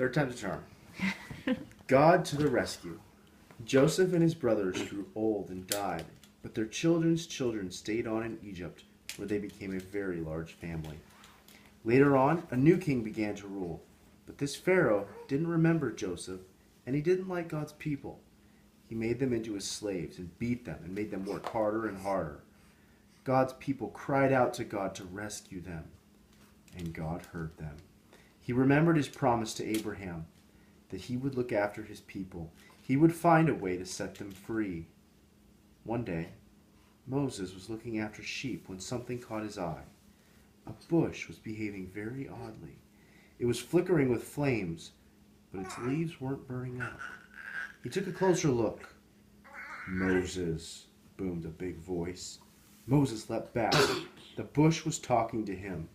Third time's a charm. God to the rescue. Joseph and his brothers grew old and died, but their children's children stayed on in Egypt, where they became a very large family. Later on, a new king began to rule, but this Pharaoh didn't remember Joseph, and he didn't like God's people. He made them into his slaves and beat them and made them work harder and harder. God's people cried out to God to rescue them, and God heard them. He remembered his promise to Abraham that he would look after his people. He would find a way to set them free. One day, Moses was looking after sheep when something caught his eye. A bush was behaving very oddly. It was flickering with flames, but its leaves weren't burning up. He took a closer look. "Moses," boomed a big voice. Moses leapt back. The bush was talking to him.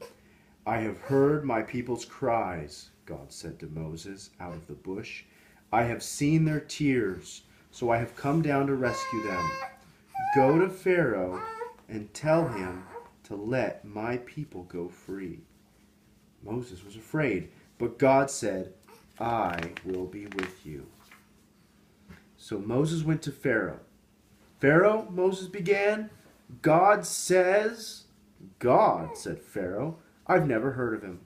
"I have heard my people's cries," God said to Moses out of the bush. "I have seen their tears, so I have come down to rescue them. Go to Pharaoh and tell him to let my people go free." Moses was afraid, but God said, "I will be with you." So Moses went to Pharaoh. "Pharaoh," Moses began, "God says—" "God," said Pharaoh. "I've never heard of him."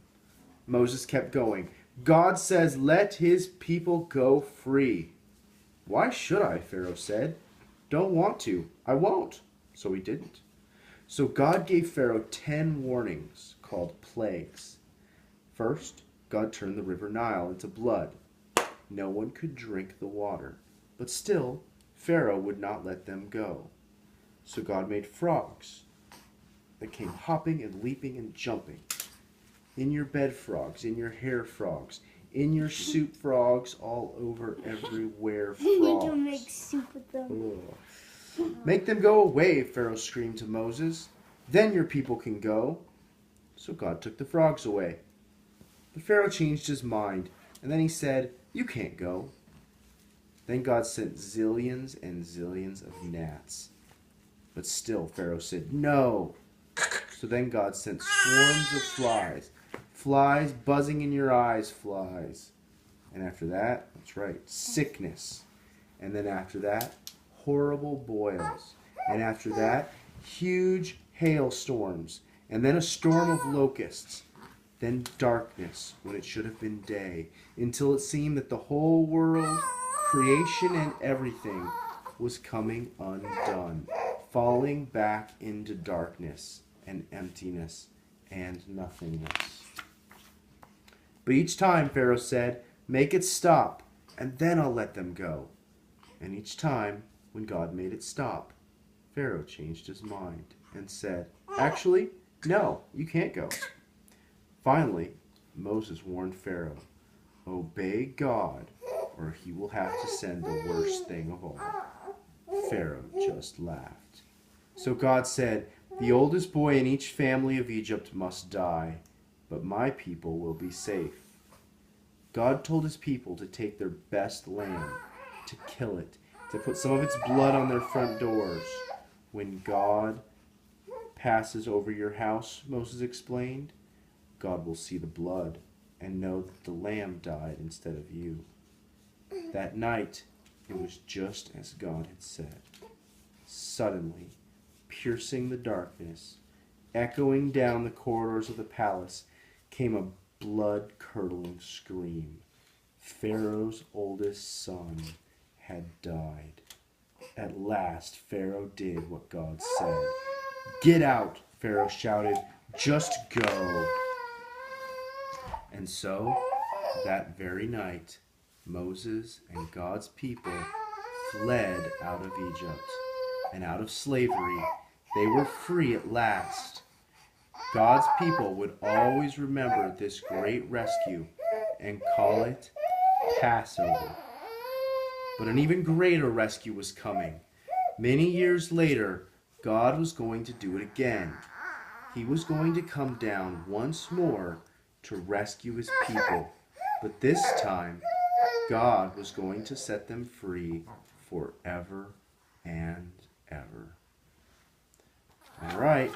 Moses kept going. "God says, let his people go free." "Why should I?" Pharaoh said. "Don't want to. I won't." So he didn't. So God gave Pharaoh 10 warnings called plagues. First, God turned the river Nile into blood. No one could drink the water. But still, Pharaoh would not let them go. So God made frogs that came hopping and leaping and jumping. In your bed frogs, in your hair frogs, in your soup frogs, all over everywhere frogs. You can make soup with them. Ugh. "Make them go away," Pharaoh screamed to Moses. "Then your people can go." So God took the frogs away. But Pharaoh changed his mind, and then he said, "You can't go." Then God sent zillions and zillions of gnats. But still Pharaoh said, "No." So then God sent swarms of flies. Flies buzzing in your eyes, flies. And after that, that's right, sickness. And then after that, horrible boils. And after that, huge hailstorms. And then a storm of locusts. Then darkness when it should have been day. Until it seemed that the whole world, creation and everything, was coming undone. Falling back into darkness and emptiness and nothingness. But each time Pharaoh said, "Make it stop, and then I'll let them go." And each time, when God made it stop, Pharaoh changed his mind and said, "Actually, no, you can't go." Finally, Moses warned Pharaoh, "Obey God, or he will have to send the worst thing of all." Pharaoh just laughed. So God said, "The oldest boy in each family of Egypt must die, but my people will be safe." God told his people to take their best lamb, to kill it, to put some of its blood on their front doors. When God passes over your house, Moses explained, God will see the blood and know that the lamb died instead of you. That night, it was just as God had said. Suddenly, piercing the darkness, echoing down the corridors of the palace, came a blood-curdling scream. Pharaoh's oldest son had died. At last, Pharaoh did what God said. "Get out," Pharaoh shouted. "Just go." And so, that very night, Moses and God's people fled out of Egypt. And out of slavery, they were free at last. God's people would always remember this great rescue and call it Passover. But an even greater rescue was coming. Many years later, God was going to do it again. He was going to come down once more to rescue his people. But this time, God was going to set them free forever and ever. All right.